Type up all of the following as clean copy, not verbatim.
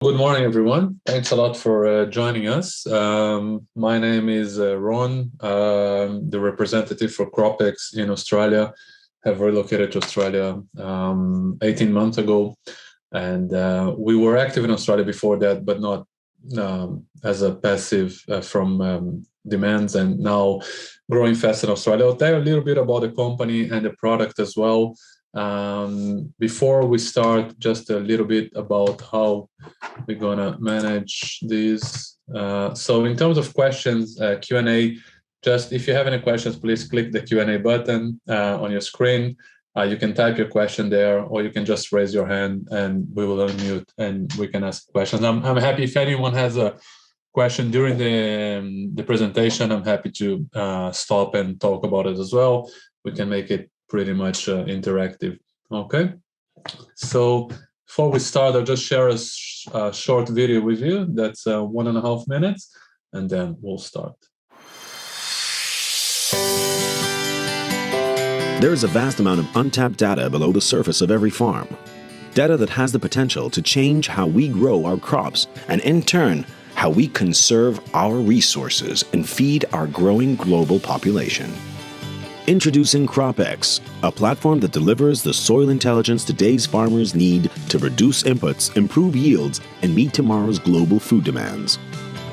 Good morning, everyone. Thanks a lot for joining us. My name is Ron, the representative for CropX in Australia. Have relocated to Australia 18 months ago, and we were active in Australia before that, but not as a passive from demands, and now growing fast in Australia. I'll tell you a little bit about the company and the product as well. Before we start, just a little bit about how we're gonna manage these. So in terms of questions, Q&A, just if you have any questions, please click the Q&A button on your screen. You can type your question there, or you can just raise your hand and we will unmute and we can ask questions. I'm happy if anyone has a question during the presentation, I'm happy to stop and talk about it as well. We can make it pretty much interactive. Okay, so before we start, I'll just share a short video with you that's 1.5 minutes, and then we'll start. There is a vast amount of untapped data below the surface of every farm. Data that has the potential to change how we grow our crops and, in turn, how we conserve our resources and feed our growing global population. Introducing CropX, a platform that delivers the soil intelligence today's farmers need to reduce inputs, improve yields, and meet tomorrow's global food demands.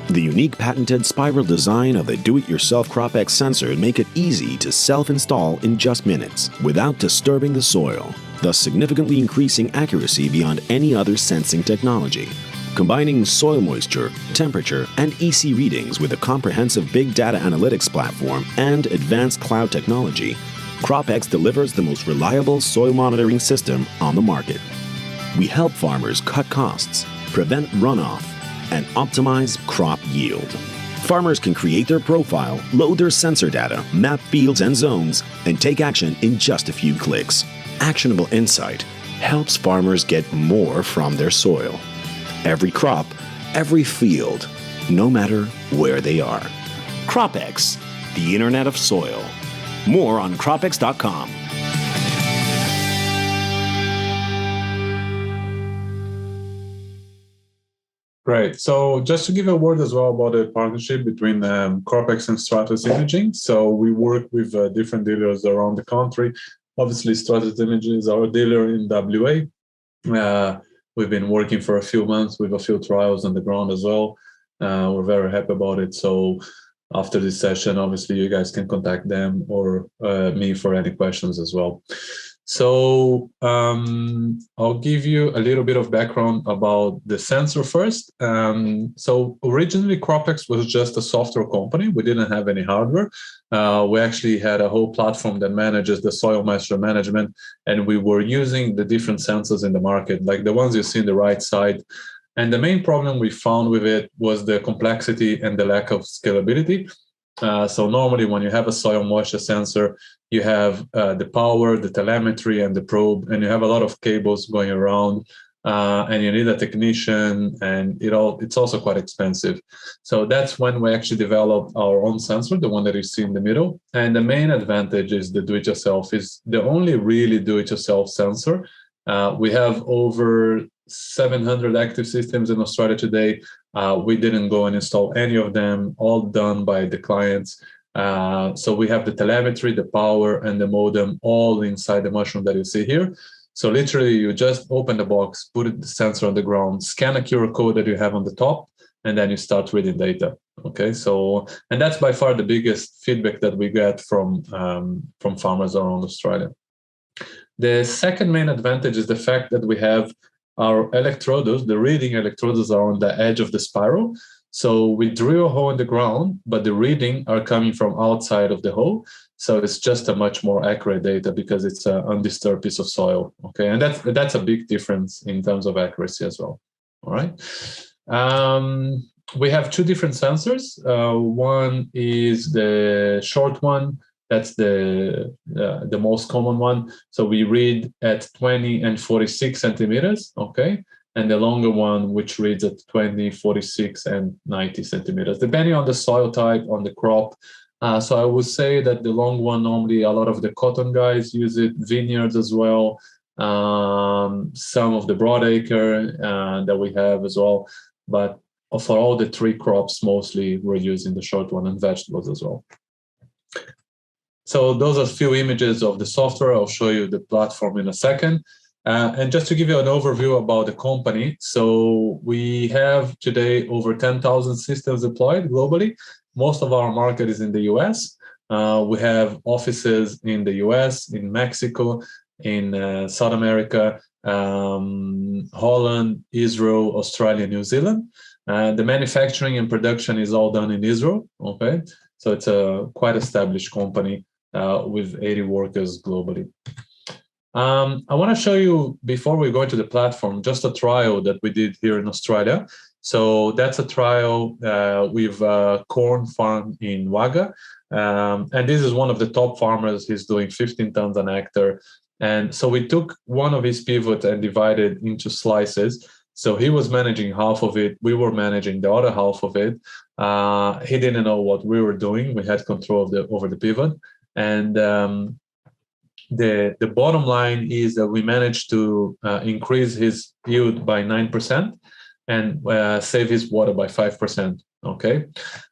The unique patented spiral design of the do-it-yourself CropX sensor make it easy to self-install in just minutes without disturbing the soil, thus significantly increasing accuracy beyond any other sensing technology. Combining soil moisture, temperature, and EC readings with a comprehensive big data analytics platform and advanced cloud technology, CropX delivers the most reliable soil monitoring system on the market. We help farmers cut costs, prevent runoff, and optimize crop yield. Farmers can create their profile, load their sensor data, map fields and zones, and take action in just a few clicks. Actionable insight helps farmers get more from their soil. Every crop, every field, no matter where they are. CropX, the Internet of Soil. More on CropX.com. Great. So just to give a word as well about the partnership between CropX and Stratus Imaging. So we work with different dealers around the country. Obviously, Stratus Imaging is our dealer in WA. We've been working for a few months with a few trials on the ground as well. We're very happy about it. So after this session, obviously, you guys can contact them or me for any questions as well. So I'll give you a little bit of background about the sensor first. So originally, CropX was just a software company. We didn't have any hardware. We actually had a whole platform that manages the soil moisture management, and we were using the different sensors in the market, like the ones you see on the right side. And the main problem we found with it was the complexity and the lack of scalability. So normally when you have a soil moisture sensor, you have the power, the telemetry, and the probe, and you have a lot of cables going around, and you need a technician, and it's also quite expensive. So that's when we actually developed our own sensor, the one that you see in the middle. And the main advantage is the do-it-yourself. Is the only really do-it-yourself sensor. We have over 700 active systems in Australia today. We didn't go and install any of them, all done by the clients. So we have the telemetry, the power, and the modem all inside the mushroom that you see here. So literally, you just open the box, put the sensor on the ground, scan a QR code that you have on the top, and then you start reading data. Okay, so, and that's by far the biggest feedback that we get from farmers around Australia. The second main advantage is the fact that we have our electrodes. The reading electrodes are on the edge of the spiral. So we drill a hole in the ground, but the reading are coming from outside of the hole. So it's just a much more accurate data because it's an undisturbed piece of soil. Okay, and that's a big difference in terms of accuracy as well. All right. We have two different sensors. One is the short one. That's the most common one. So we read at 20 and 46 centimeters. Okay. And the longer one, which reads at 20, 46, and 90 centimeters, depending on the soil type, on the crop. So I would say that the long one, normally a lot of the cotton guys use it, vineyards as well. some of the broadacre that we have as well. But for all the three crops, mostly we're using the short one, and vegetables as well. So those are a few images of the software. I'll show you the platform in a second. And just to give you an overview about the company, so we have today over 10,000 systems deployed globally. Most of our market is in the US. We have offices in the US, in Mexico, in South America, Holland, Israel, Australia, New Zealand. The manufacturing and production is all done in Israel, okay? So it's a quite established company with 80 workers globally. I want to show you, before we go into the platform, just a trial that we did here in Australia. So that's a trial with a corn farm in Wagga. And this is one of the top farmers. He's doing 15 tons an hectare. And so we took one of his pivot and divided into slices. So he was managing half of it. We were managing the other half of it. He didn't know what we were doing. We had control over the pivot. And the bottom line is that we managed to increase his yield by 9% and save his water by 5%. Okay.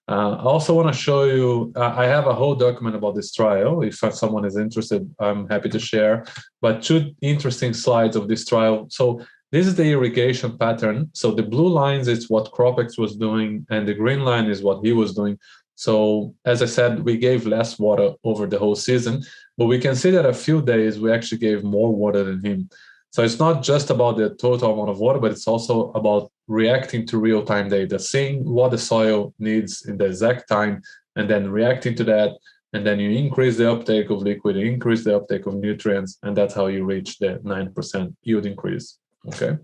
I also want to show you, I have a whole document about this trial. If someone is interested, I'm happy to share. But two interesting slides of this trial. So this is the irrigation pattern. So the blue lines is what CropX was doing, and the green line is what he was doing. So as I said, we gave less water over the whole season, but we can see that a few days we actually gave more water than him. So it's not just about the total amount of water, but it's also about reacting to real-time data, seeing what the soil needs in the exact time, and then reacting to that. And then you increase the uptake of liquid, you increase the uptake of nutrients, and that's how you reach the 9% yield increase. Okay.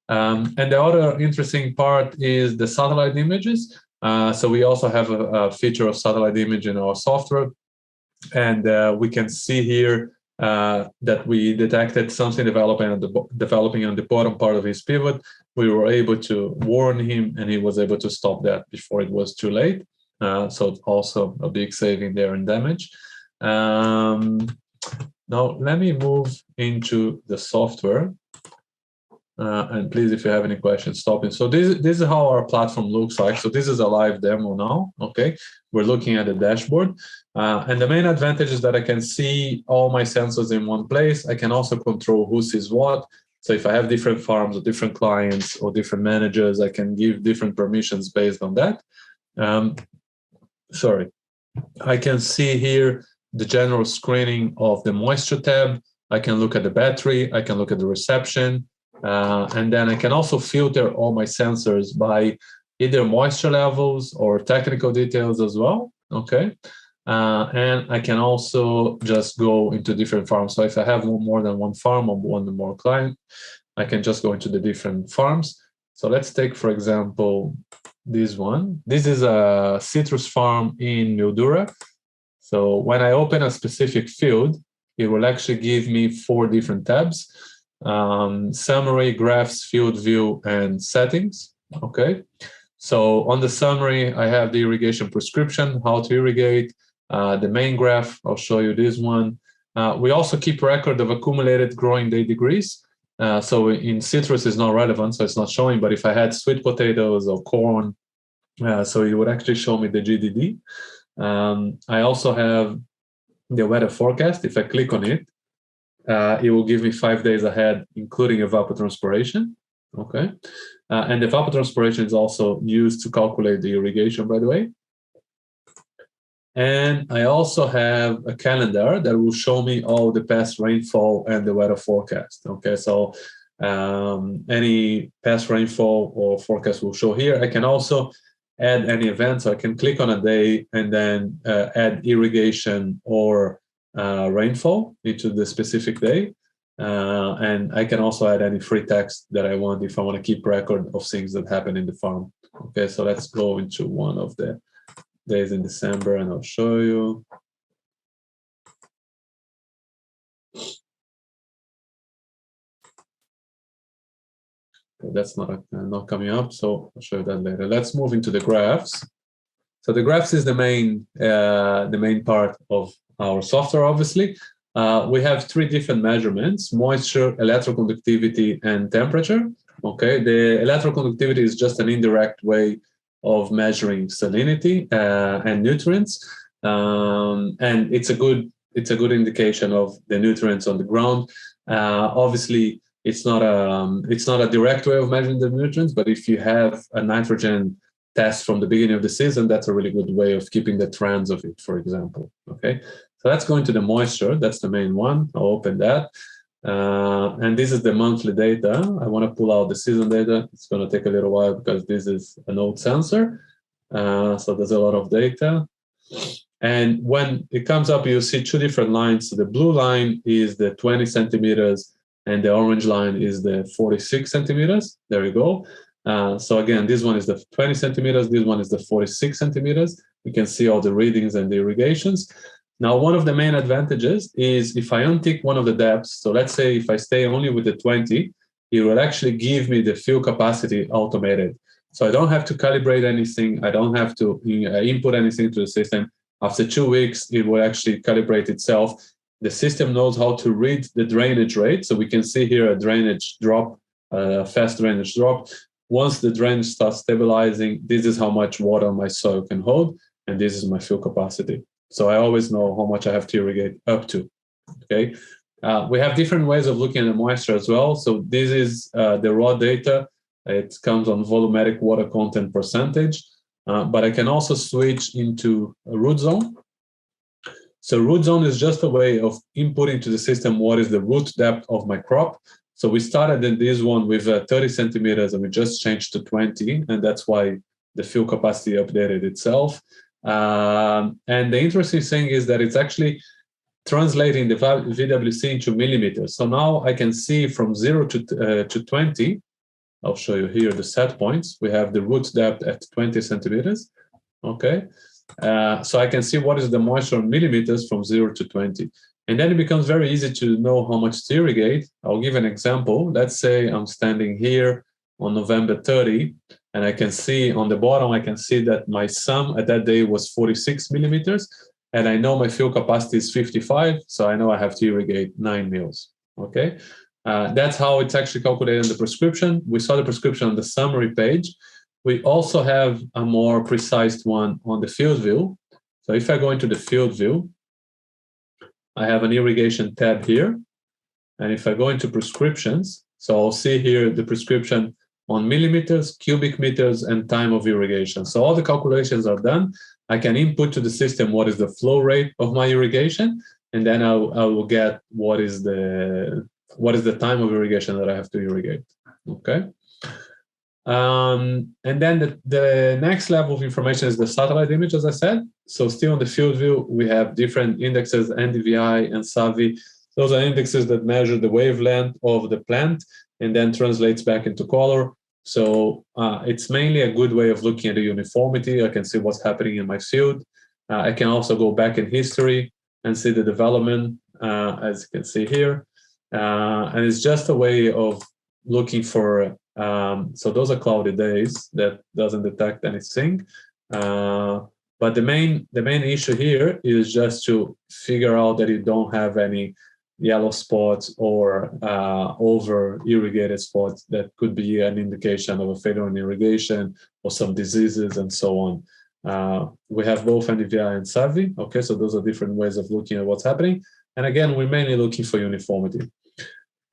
And the other interesting part is the satellite images. So we also have a feature of satellite image in our software. And we can see here that we detected something developing on the bottom part of his pivot. We were able to warn him, and he was able to stop that before it was too late. So it's also a big saving there in damage. Now, let me move into the software. And please, if you have any questions, stop me. So this is how our platform looks like. So this is a live demo now, okay? We're looking at the dashboard. And the main advantage is that I can see all my sensors in one place. I can also control who sees what. So if I have different farms or different clients or different managers, I can give different permissions based on that. I can see here the general screening of the moisture tab. I can look at the battery. I can look at the reception. And then I can also filter all my sensors by either moisture levels or technical details as well, okay? And I can also just go into different farms. So if I have more than one farm or one more client, I can just go into the different farms. So let's take, for example, this one. This is a citrus farm in Mildura. So when I open a specific field, it will actually give me 4 different tabs. Summary, graphs, field view, and settings. Okay. So on the summary, I have the irrigation prescription, how to irrigate, the main graph. I'll show you this one. We also keep record of accumulated growing day degrees. So in citrus is not relevant, so it's not showing, but if I had sweet potatoes or corn, so it would actually show me the GDD. I also have the weather forecast. If I click on it, it will give me 5 days ahead, including evapotranspiration. Okay. And evapotranspiration is also used to calculate the irrigation, by the way. And I also have a calendar that will show me all the past rainfall and the weather forecast. Okay. So any past rainfall or forecast will show here. I can also add any event. So I can click on a day and then add irrigation or rainfall into the specific day. And I can also add any free text that I want if I want to keep record of things that happen in the farm. Okay, so let's go into one of the days in December and I'll show you. Okay, that's not coming up, so I'll show you that later. Let's move into the graphs. So the graphs is the main part of our software, obviously. we have three different measurements: moisture, electroconductivity, and temperature. Okay, the electroconductivity is just an indirect way of measuring salinity and nutrients, and it's a good indication of the nutrients on the ground. Obviously, it's not a direct way of measuring the nutrients, but if you have a nitrogen test from the beginning of the season, that's a really good way of keeping the trends of it, for example. Okay, so let's go into the moisture. That's the main one. I'll open that. And this is the monthly data. I want to pull out the season data. It's going to take a little while because this is an old sensor. So there's a lot of data. And when it comes up, you'll see two different lines. So the blue line is the 20 centimeters and the orange line is the 46 centimeters. There you go. So again, this one is the 20 centimeters. This one is the 46 centimeters. You can see all the readings and the irrigations. Now, one of the main advantages is if I untick one of the depths, so let's say if I stay only with the 20, it will actually give me the fuel capacity automated. So I don't have to calibrate anything. I don't have to input anything to the system. After 2 weeks, it will actually calibrate itself. The system knows how to read the drainage rate. So we can see here a drainage drop, a fast drainage drop. Once the drainage starts stabilizing, this is how much water my soil can hold, and this is my fuel capacity. So I always know how much I have to irrigate up to. Okay, we have different ways of looking at the moisture as well. So this is the raw data. It comes on volumetric water content percentage, but I can also switch into a root zone. So root zone is just a way of inputting to the system what is the root depth of my crop. So we started in this one with 30 centimeters and we just changed to 20, and that's why the fuel capacity updated itself. And the interesting thing is that it's actually translating the VWC into millimeters. So now I can see from 0 to 20. I'll show you here the set points. We have the root depth at 20 centimeters. Okay. So I can see what is the moisture in millimeters from 0 to 20. And then it becomes very easy to know how much to irrigate. I'll give an example. Let's say I'm standing here on November 30, and I can see on the bottom, I can see that my sum at that day was 46 millimeters, and I know my fuel capacity is 55, so I know I have to irrigate 9 mils, okay? That's how it's actually calculated in the prescription. We saw the prescription on the summary page. We also have a more precise one on the field view. So if I go into the field view, I have an irrigation tab here. And if I go into prescriptions, so I'll see here the prescription on millimeters, cubic meters, and time of irrigation. So all the calculations are done. I can input to the system what is the flow rate of my irrigation, and then I will get what is the time of irrigation that I have to irrigate. Okay. And then the next level of information is the satellite image, as I said. So still on the field view, we have different indexes, NDVI and SAVI. Those are indexes that measure the wavelength of the plant and then translates back into color. So it's mainly a good way of looking at the uniformity. I can see what's happening in my field. I can also go back in history and see the development, as you can see here. And it's just a way of looking for, so those are cloudy days that doesn't detect anything. But the main issue here is just to figure out that you don't have any yellow spots or over irrigated spots that could be an indication of a failure in irrigation or some diseases and so on. We have both NDVI and SAVI. Okay, so those are different ways of looking at what's happening. And again, we're mainly looking for uniformity.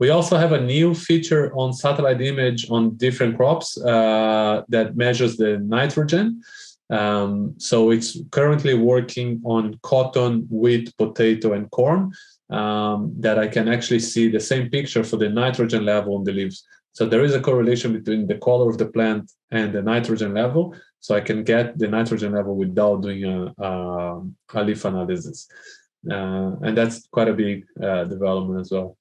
We also have a new feature on satellite image on different crops that measures the nitrogen. So it's currently working on cotton, wheat, potato, and corn, that I can actually see the same picture for the nitrogen level on the leaves. So there is a correlation between the color of the plant and the nitrogen level. So I can get the nitrogen level without doing a leaf analysis. And that's quite a big development as well.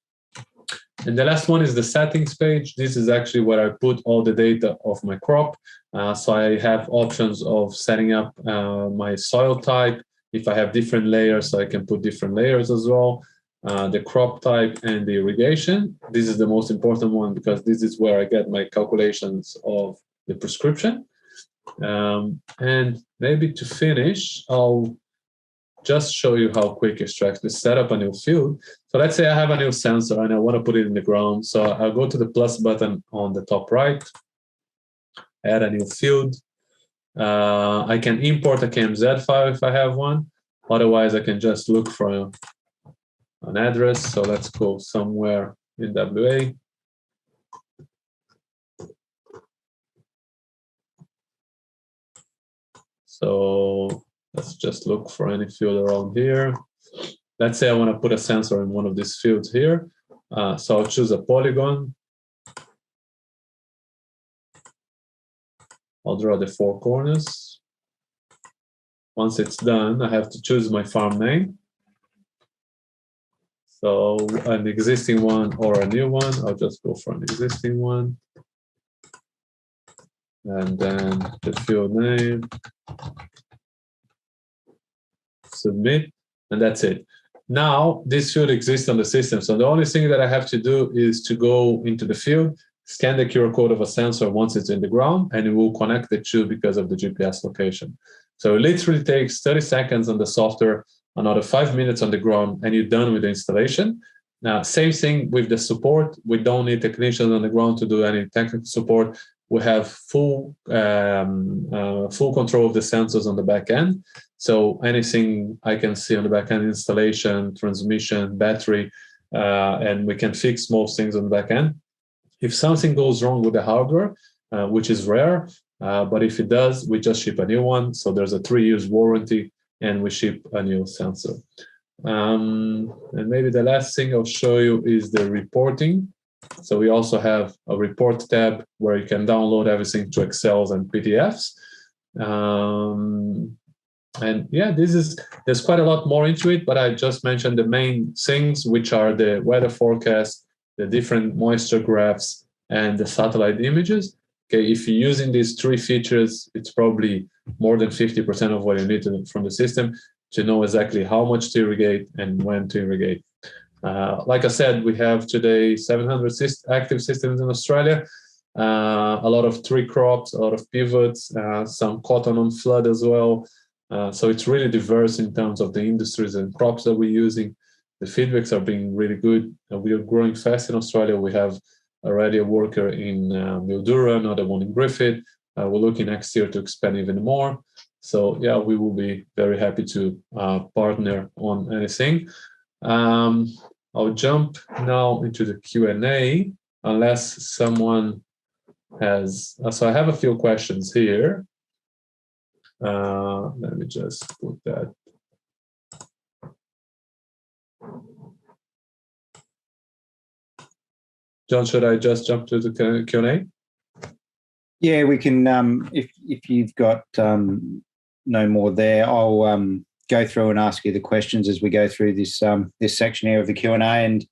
And the last one is the settings page. This is actually where I put all the data of my crop. So I have options of setting up my soil type. If I have different layers, so I can put different layers as well. The crop type and the irrigation. This is the most important one because this is where I get my calculations of the prescription. And maybe to finish, I'll just show you how quick it's to actually set up a new field. So let's say I have a new sensor and I want to put it in the ground. So I'll go to the plus button on the top right, add a new field. I can import a KMZ file if I have one. Otherwise, I can just look for an address. So let's go somewhere in WA. So let's just look for any field around here. Let's say I want to put a sensor in one of these fields here. So I'll choose a polygon. I'll draw the 4 corners. Once it's done, I have to choose my farm name. So an existing one or a new one. I'll just go for an existing one. And then the field name. Submit, and that's it. Now this field exists on the system. So the only thing that I have to do is to go into the field, scan the QR code of a sensor once it's in the ground, and it will connect the two because of the GPS location. So it literally takes 30 seconds on the software, another 5 minutes on the ground, and you're done with the installation. Now, same thing with the support. We don't need technicians on the ground to do any technical support. We have full control of the sensors on the back end. So anything I can see on the back end, installation, transmission, battery, and we can fix most things on the back end. If something goes wrong with the hardware, which is rare, but if it does, we just ship a new one. So there's a 3 years warranty, and we ship a new sensor. And maybe the last thing I'll show you is the reporting. So we also have a report tab where you can download everything to Excels and PDFs. And yeah, there's quite a lot more into it, but I just mentioned the main things, which are the weather forecast, the different moisture graphs, and the satellite images. Okay, if you're using these 3 features, it's probably more than 50% of what you need from the system to know exactly how much to irrigate and when to irrigate. Like I said, we have today 700 active systems in Australia, a lot of tree crops, a lot of pivots, some cotton on flood as well. So it's really diverse in terms of the industries and crops that we're using. The feedbacks are being really good. We are growing fast in Australia. We have already a worker in Mildura, another one in Griffith. We're looking next year to expand even more. So yeah, we will be very happy to partner on anything. I'll jump now into the Q&A unless someone has. So I have a few questions here. Let me just put that. John, should I just jump to the Q&A? Yeah, we can. If you've got no more there, I'll go through and ask you the questions as we go through this this section here of the Q&A. And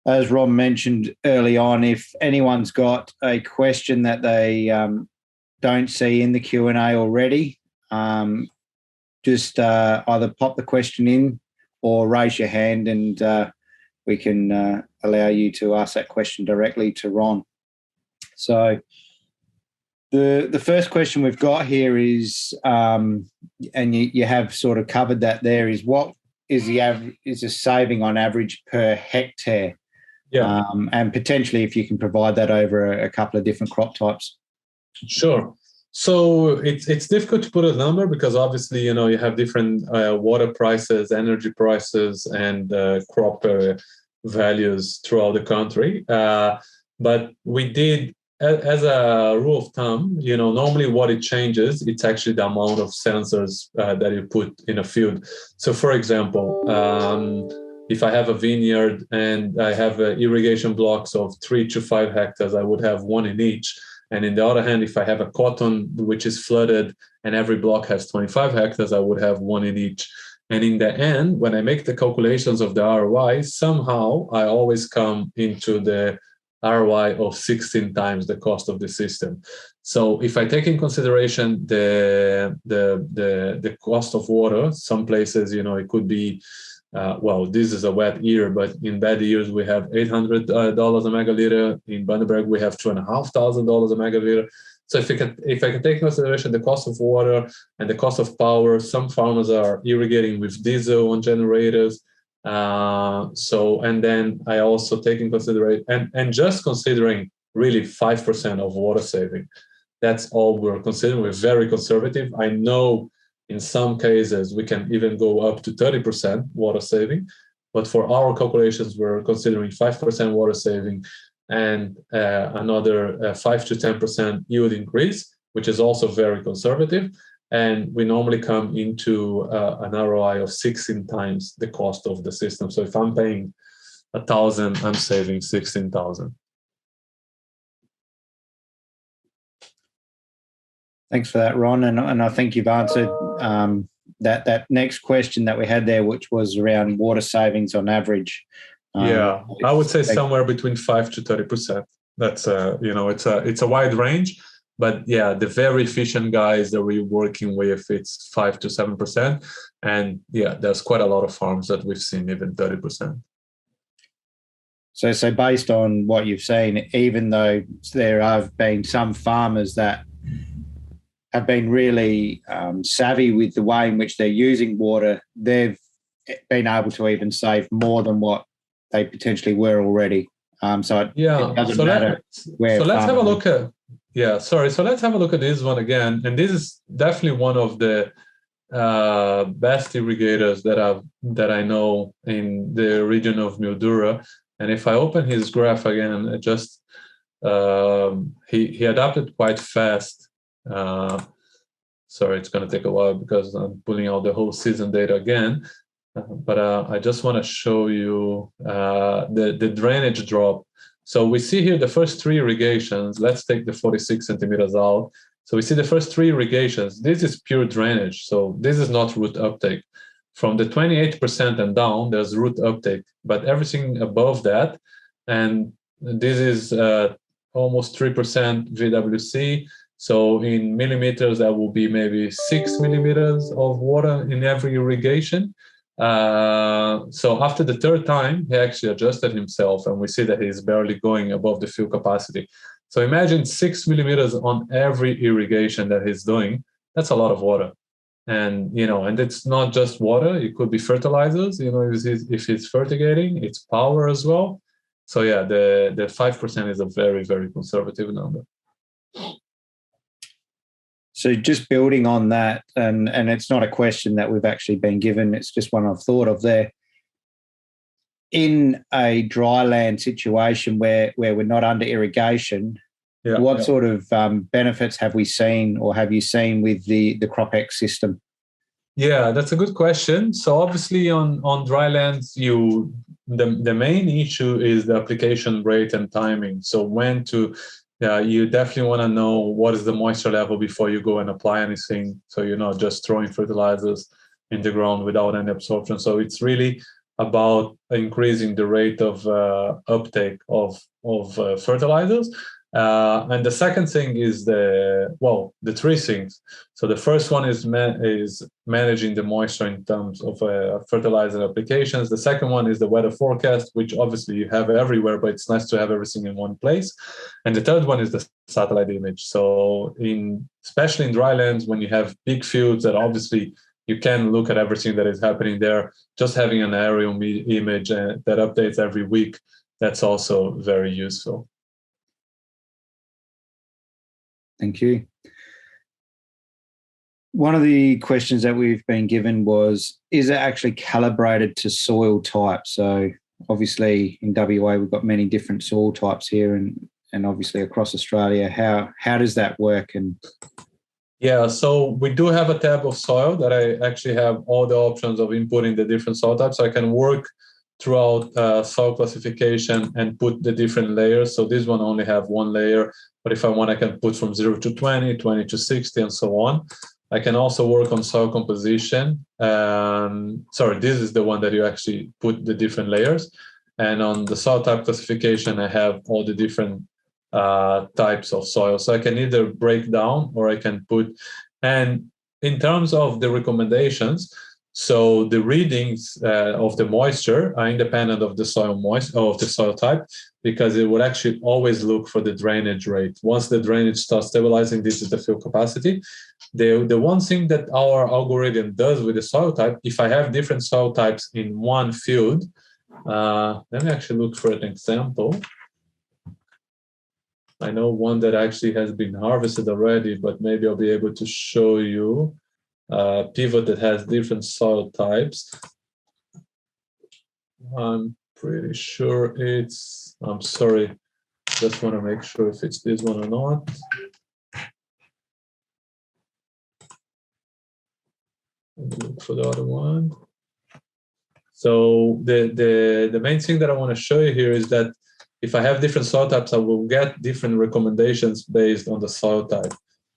as Ron mentioned early on, if anyone's got a question that they don't see in the Q&A already, just either pop the question in or raise your hand, and we can allow you to ask that question directly to Ron. So the first question we've got here is, and you have sort of covered that there, is what is the saving on average per hectare? Yeah. And potentially if you can provide that over a couple of different crop types. Sure. So it's difficult to put a number because obviously, you have different water prices, energy prices, and crop values throughout the country. But we did, as a rule of thumb, normally what it changes, it's actually the amount of sensors that you put in a field. So for example, if I have a vineyard and I have irrigation blocks of 3 to 5 hectares, I would have one in each. And in the other hand, if I have a cotton which is flooded and every block has 25 hectares, I would have one in each. And in the end, when I make the calculations of the ROI, somehow I always come into the ROI of 16 times the cost of the system. So if I take in consideration the cost of water, some places, it could be, this is a wet year, but in bad years, we have $800 a megaliter. In Bundaberg, we have $2,500 a megaliter. So if I can take into consideration the cost of water and the cost of power, some farmers are irrigating with diesel on generators. And then I also take in consideration and just considering really 5% of water saving. That's all we're considering. We're very conservative. I know in some cases we can even go up to 30% water saving, but for our calculations, we're considering 5% water saving and another 5 to 10% yield increase, which is also very conservative. And we normally come into an ROI of 16 times the cost of the system. So if I'm paying 1,000, I'm saving 16,000. Thanks for that, Ron. And I think you've answered that next question that we had there, which was around water savings on average. I would say somewhere between 5 to 30%. That's it's a wide range, but yeah, the very efficient guys that we're working with, it's 5 to 7%, and yeah, there's quite a lot of farms that we've seen even 30%. So based on what you've seen, even though there have been some farmers that have been really savvy with the way in which they're using water, they've been able to even save more than what they potentially were already. It doesn't matter where. So let's have a look at. So let's have a look at this one again. And this is definitely one of the best irrigators that I know in the region of Mildura. And if I open his graph again, he adapted quite fast. Sorry, it's going to take a while because I'm pulling out the whole season data again. But I just want to show you the drainage drop. So we see here the first 3 irrigations. Let's take the 46 centimeters out. So we see the first 3 irrigations. This is pure drainage. So this is not root uptake. From the 28% and down, there's root uptake. But everything above that, and this is almost 3% VWC. So in millimeters, that will be maybe 6 millimeters of water in every irrigation. So after the 3rd time, he actually adjusted himself, and we see that he's barely going above the field capacity. So imagine 6 millimeters on every irrigation that he's doing. That's a lot of water. And, and it's not just water. It could be fertilizers, if he's fertigating, it's power as well. So yeah, the 5% is a very, very conservative number. So just building on that, and it's not a question that we've actually been given, it's just one I've thought of there. In a dry land situation where we're not under irrigation, what sort of benefits have we seen or have you seen with the CropX system? Yeah, that's a good question. So obviously on dry lands, the main issue is the application rate and timing. So when to... you definitely want to know what is the moisture level before you go and apply anything. So you're not just throwing fertilizers in the ground without any absorption. So it's really about increasing the rate of uptake of fertilizers. And the second thing is the 3 things. So the first one is managing the moisture in terms of fertilizer applications. The second one is the weather forecast, which obviously you have everywhere, but it's nice to have everything in one place. And the third one is the satellite image. So especially in dry lands, when you have big fields that obviously you can look at everything that is happening there, just having an aerial image that updates every week, that's also very useful. Thank you. One of the questions that we've been given was, is it actually calibrated to soil type? So obviously in WA, we've got many different soil types here and obviously across Australia. How does that work? Yeah, so we do have a tab of soil that I actually have all the options of inputting the different soil types. So I can work throughout soil classification and put the different layers. So this one only have one layer, but if I want, I can put from 0 to 20, 20 to 60, and so on. I can also work on soil composition. This is the one that you actually put the different layers. And on the soil type classification, I have all the different types of soil. So I can either break down or I can put, and in terms of the recommendations, so the readings of the moisture are independent of the soil type. because it would actually always look for the drainage rate. Once the drainage starts stabilizing, this is the field capacity. The one thing that our algorithm does with the soil type, if I have different soil types in one field, let me actually look for an example. I know one that actually has been harvested already, but maybe I'll be able to show you a pivot that has different soil types. I'm pretty sure it's, I'm sorry, just want to make sure if it's this one or not. Let me look for the other one. So the main thing that I want to show you here is that if I have different soil types, I will get different recommendations based on the soil type.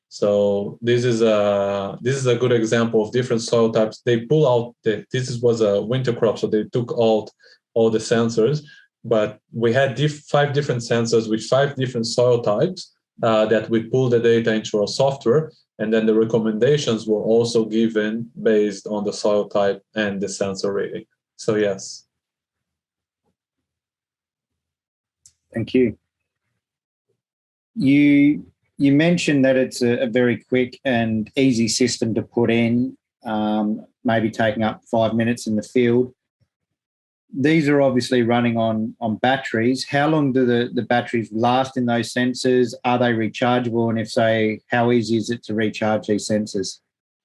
So this is a good example of different soil types. They pull out this was a winter crop, so they took out all the sensors. But we had 5 different sensors with 5 different soil types that we pull the data into our software, and then the recommendations were also given based on the soil type and the sensor rating. So yes. Thank you. You mentioned that it's a very quick and easy system to put in, maybe taking up 5 minutes in the field. These are obviously running on batteries. How long do the batteries last in those sensors? Are they rechargeable? And if so, how easy is it to recharge these sensors?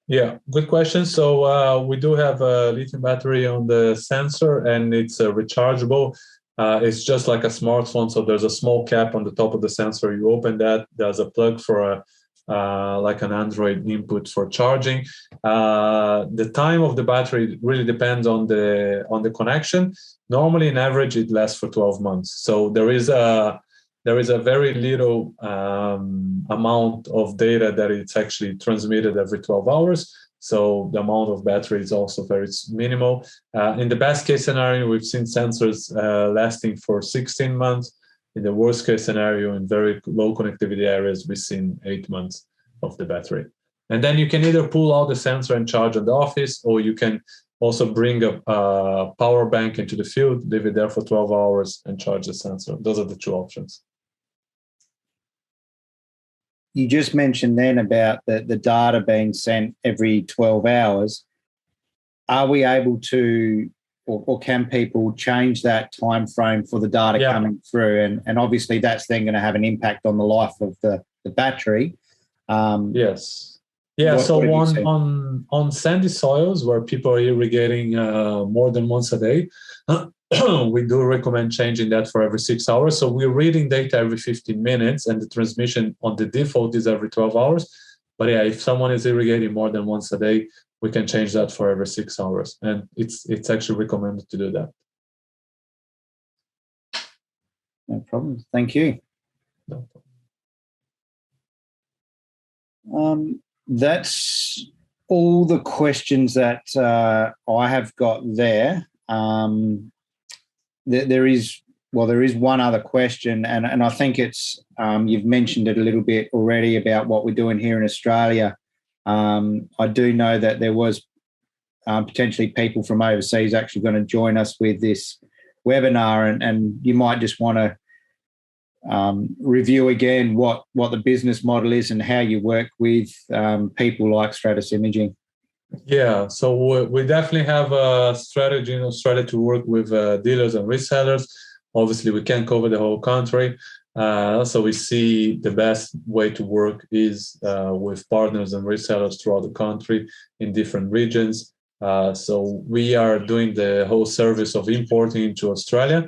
Yeah, good question. So we do have a lithium battery on the sensor, and it's rechargeable. It's just like a smartphone. So there's a small cap on the top of the sensor. You open that. There's a plug for like an Android input for charging. The time of the battery really depends on the connection. Normally, in average, it lasts for 12 months. So there is a very little amount of data that it's actually transmitted every 12 hours. So the amount of battery is also very minimal. In the best case scenario, we've seen sensors lasting for 16 months. In the worst case scenario, in very low connectivity areas, we've seen 8 months of the battery. And then you can either pull out the sensor and charge at the office, or you can also bring a power bank into the field, leave it there for 12 hours and charge the sensor. Those are the 2 options. You just mentioned then about the data being sent every 12 hours. Are we able to, or can people change that time frame for the data coming through? And obviously that's then going to have an impact on the life of the battery. Yes. Yeah. So on sandy soils where people are irrigating more than once a day, we do recommend changing that for every 6 hours. So we're reading data every 15 minutes, and the transmission on the default is every 12 hours. But yeah, if someone is irrigating more than once a day, we can change that for every 6 hours. And it's actually recommended to do that. No problem. Thank you. No problem. That's all the questions that I have got there. There is one other question, and I think it's you've mentioned it a little bit already about what we're doing here in Australia. I do know that there was potentially people from overseas actually going to join us with this webinar, and you might just want to review again what the business model is and how you work with people like Stratus Imaging. Yeah, so we definitely have a strategy in Australia to work with dealers and resellers. Obviously, we can't cover the whole country. So we see the best way to work is with partners and resellers throughout the country in different regions. So we are doing the whole service of importing into Australia.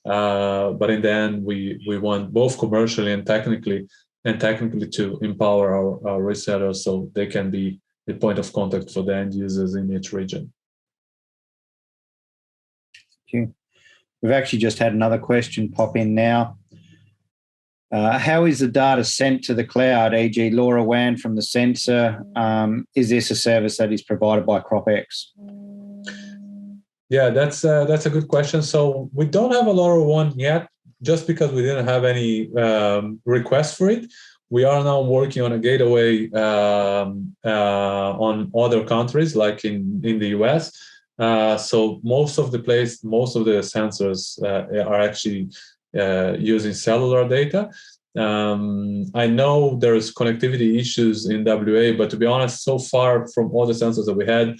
But in the end, we want both commercially and technically to empower our resellers so they can be the point of contact for the end users in each region. Thank you. We've actually just had another question pop in now. How is the data sent to the cloud, e.g. LoRaWAN from the sensor? Is this a service that is provided by CropX? Yeah, that's a good question. So we don't have a LoRaWAN yet, just because we didn't have any request for it. We are now working on a gateway on other countries, like in the US. So most of the sensors are actually using cellular data. I know there's connectivity issues in WA, but to be honest, so far from all the sensors that we had,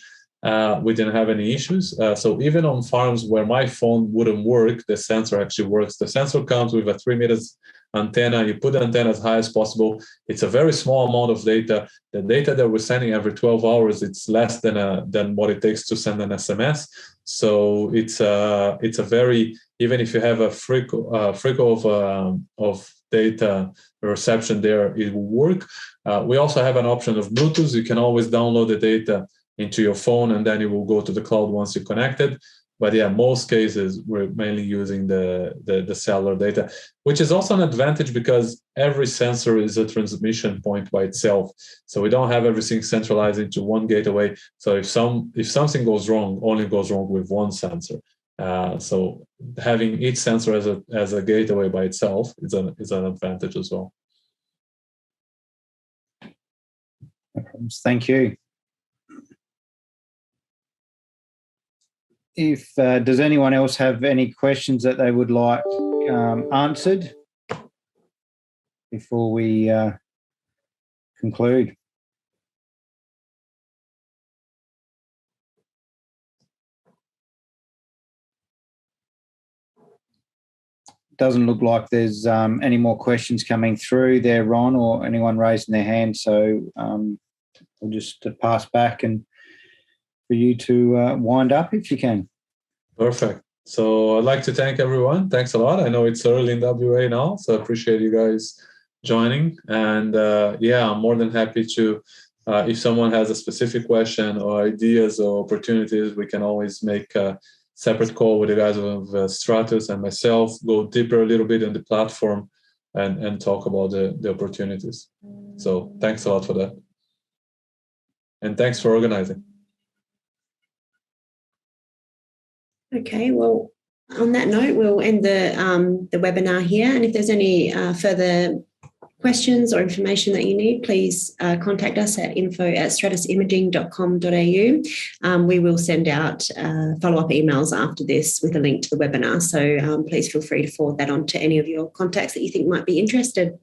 we didn't have any issues. So even on farms where my phone wouldn't work, the sensor actually works. The sensor comes with a 3 meters antenna. You put the antenna as high as possible. It's a very small amount of data. The data that we're sending every 12 hours, it's less than what it takes to send an SMS. So it's a very, even if you have a freak of data reception there, it will work. We also have an option of Bluetooth. You can always download the data into your phone, and then it will go to the cloud once you're connected. But yeah, most cases we're mainly using the cellular data, which is also an advantage because every sensor is a transmission point by itself. So we don't have everything centralized into one gateway. So if something goes wrong, only goes wrong with one sensor. So having each sensor as a gateway by itself is an advantage as well. No problems. Thank you. If does anyone else have any questions that they would like answered before we conclude? Doesn't look like there's any more questions coming through there, Ron, or anyone raising their hand. So we'll just pass back and for you to wind up if you can. Perfect. So I'd like to thank everyone. Thanks a lot. I know it's early in WA now, so I appreciate you guys joining. And I'm more than happy to, if someone has a specific question or ideas or opportunities, we can always make a separate call with the guys of Stratus and myself, go deeper a little bit in the platform and talk about the opportunities. So thanks a lot for that. And thanks for organizing. Okay, well, on that note, we'll end the webinar here. And if there's any further questions or information that you need, please contact us at info@stratusimaging.com.au. We will send out follow-up emails after this with a link to the webinar. So please feel free to forward that on to any of your contacts that you think might be interested.